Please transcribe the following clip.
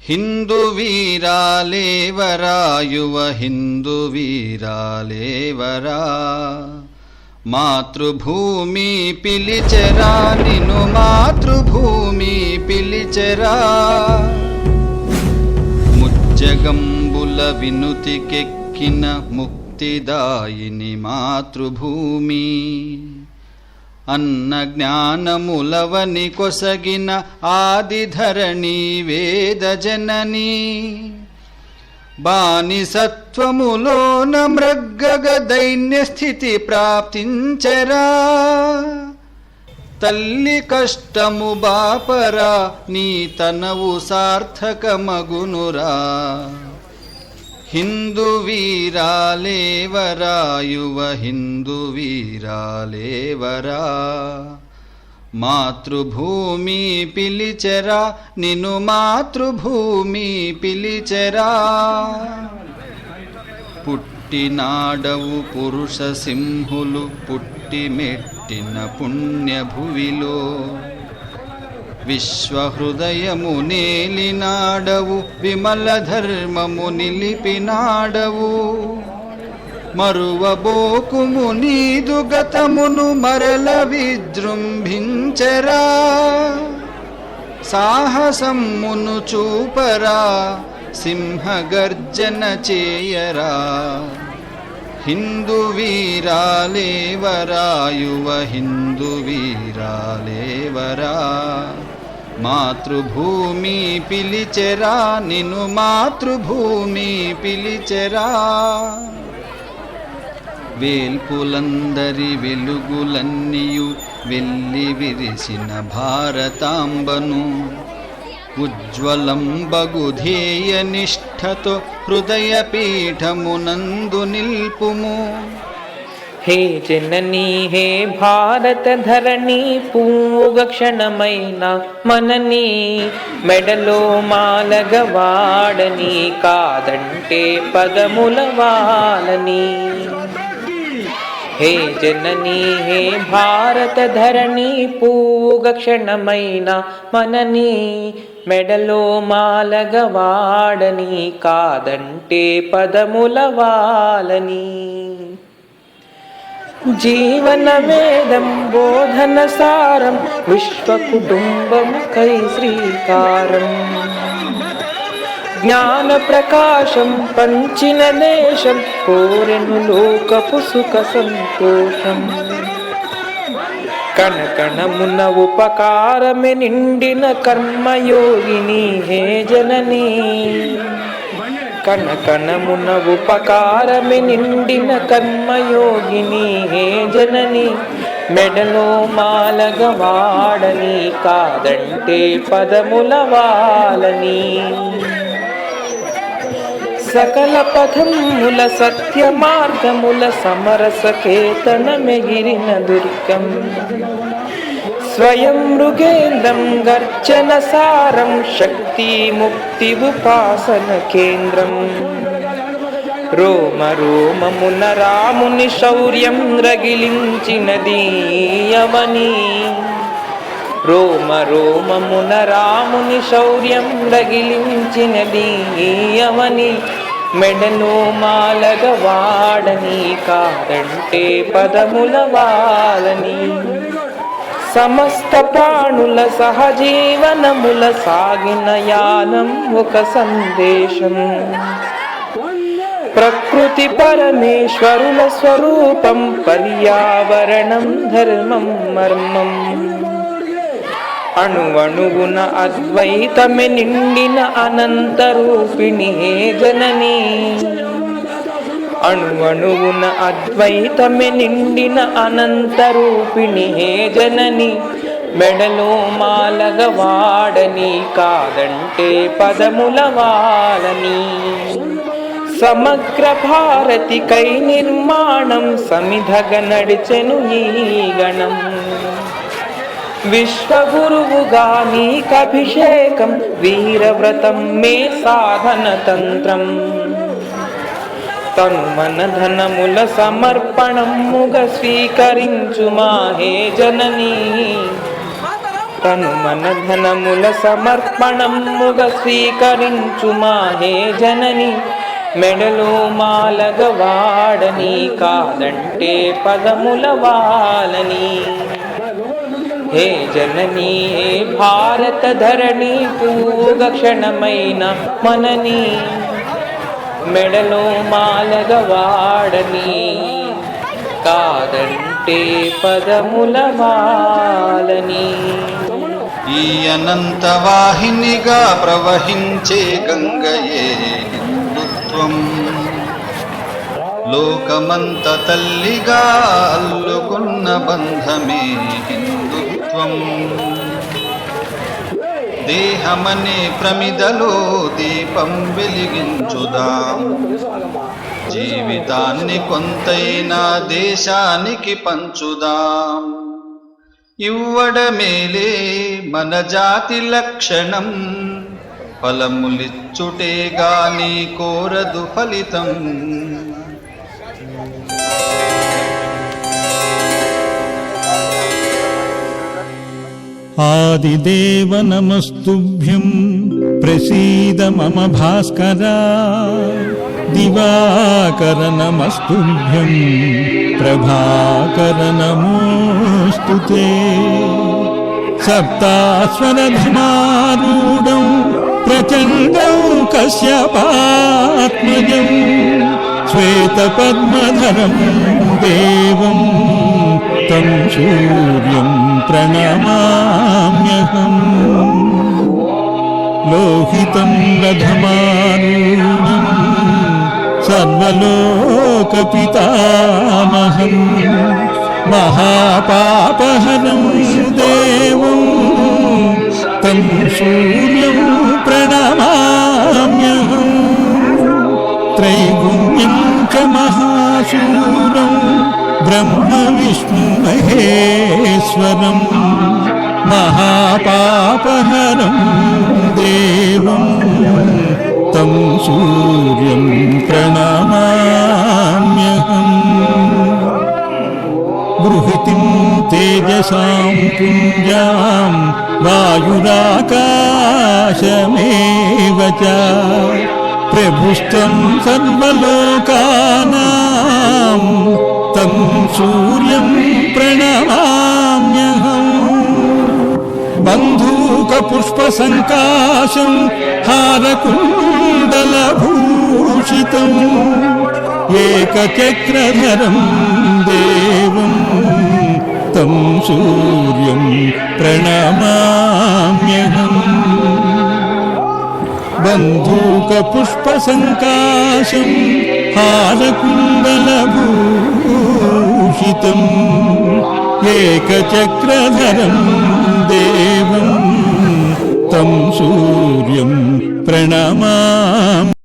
హిందూ వీరాలేవరా, యువ హిందూ వీరాలేవరా, మాతృభూమి పిలిచెరా, నిన్ను మాతృభూమి పిలిచెరా. ముజ్జగంబుల వినుతికెక్కిన ముక్తిదాయిని మాతృభూమి, అన్న జ్ఞానములవని కొసగిన ఆదిధరణి వేద జనని, బానిసత్వములోన మృగ్గగ దైన్య స్థితి ప్రాప్తించరా. తల్లి కష్టము బాపరా, నీ తనవు సార్థకమగునురా. హిందూ వీరాలేవరా, యువ హిందూ వీరాలేవరా, మాతృభూమి పిలిచెరా, నిన్ను మాతృభూమి పిలిచెరా. పుట్టినాడవు పురుష సింహులు పుట్టి మెట్టిన పుణ్యభువిలో, విశ్వహృదయము నేలినాడవు, విమల ధర్మము నిలిపినాడవు. మరువబోకుము నీదు గతమును మరల విజృంభించరా. సాహసమును చూపరా, సింహగర్జన చేయరా. హిందూ వీరాలేవరా, యువ హిందూ వీరాలేవరా, మాతృభూమి పిలిచెరా, నిన్ను మాతృభూమి పిలిచెరా. వేల్పులందరి వెలుగులన్నీయు వెల్లి విరిసిన భారతాంబను, ఉజ్వలం బగుధేయ నిష్ఠతో హృదయ పీఠమునందు నిల్పుము. హే జననీ హే భారత ధరణి, పూగ క్షణమైన మనని, మెడలో మాలగ వాడని, కాదంటే పదముల వాలని. హే జననీ హే భారత ధరణి, పూగ క్షణమైన మనని, మెడలో మాలగ వాడని, కాదంటే పదముల వాలని. జీవన వేదం బోధన సారం, విశ్వ కుటుంబం కై శ్రీకారం. జ్ఞాన ప్రకాశం పంచిన దేశం, కోరెను లోకపు సుఖ సంతోషం. కణకణమున ఉపకారమే నిండిన కర్మయోగిని హే జననీ. కణకణమున ఉపకారమే నిండిన కర్మయోగిని హే జనని, మెడలో మాలగ వాడని, కాదంటే పదముల వాలని. సకల పథముల సత్య మార్గముల సమరస కేతన మెగిరిన దుర్గం. స్వయం మృగేంద్రం గర్జన సారం, శక్తి ముక్తి ఉపాసన కేంద్రం. రోమ రోమమున రాముని శౌర్యం రగిలించినది యవని. రోమ రోమమున రాముని శౌర్యం రగిలించినది యవని, మెడలో మాలగ వాడని, కాదంటే పదముల వాలని. సమస్త ప్రాణుల సహజీవనముల సాగిన యానం ఒక సందేశం. ప్రకృతి పరమేశ్వరుల స్వరూపం, పర్యావరణం ధర్మం మర్మం. అణువణువున అద్వైతమే నిండిన అనంత రూపిణి హే జననీ. అణువణువున అద్వైతమే నిండిన అనంత రూపిణి హే జనని, మెడలో మాలగ వాడని, కాదంటే పదముల వాలని. సమగ్ర భారతి కై నిర్మాణం, సమిధగ నడిచెను ఈ గణం. విశ్వగురువుగా నీకభిషేకం, వీరవ్రతం మే సాధన తంత్రం. తను మన ధనముల సమర్పణముగా స్వీకరించు మా హే జననీ. తను మన ధనముల సమర్పణముగా స్వీకరించు మాహే జనని మెడలో మాలగ వాడని కాదంటే పదముల వాలని హే జనని హే భారత ధరణి పూగ క్షణమైన మనని మెడలో మాలగ వాడని కాదంటే పదముల వాలని ఈ అనంత వాహినిగా ప్రవహించే గంగయే హిందుత్వం లోకమంత తల్లిగా అల్లుకున్న బంధమే హిందుత్వం దేహమనే ప్రమిదలో దీపం వెలిగించుదాం జీవితాన్ని కొంతైనా దేశానికి పంచుదాం ఇవ్వడమేలే మన జాతి లక్షణం ఫలములిచ్చుటే గాని కోరదు ఫలితం ఆదిదేవ నమస్తుభ్యం ప్రసీద మమ భాస్కరా దివాకర నమస్తుభ్యం ప్రభాకర నమోస్తుతే సప్తాస్వరధమారూఢం ప్రచండం కశ్యపాత్మజం శ్వేతపద్మధరం దేవం తం సూర్యం ప్రణమామ్యహం లోహితం రథమారూఢం సర్వలోకపితామహం మహాపాపహరం దేవం తం సూర్యం ప్రణమామ్యహం త్రైగుణ్యం చ మహాశూరం బ్రహ్మ విష్ణు మహేశ్వరం మహాపాపహరం దేవం తం సూర్యం ప్రణమామ్యహం బృహతిం తేజసాం పుంజాం వాయురాకాశమేవ చ ప్రభుష్టం సర్వలోకానాం తం సూర్యం ప్రణమామ్యహం బంధూక పుష్ప సంకాశం హారకుండలభూషితం ఏకచక్రధరం దేవం తం సూర్యం ప్రణమామ్యహం బంధూక పుష్ప సంకాశం హారకుండలభూషితం ఏకచక్రధరం దేవం తం సూర్యం ప్రణమామ్యహం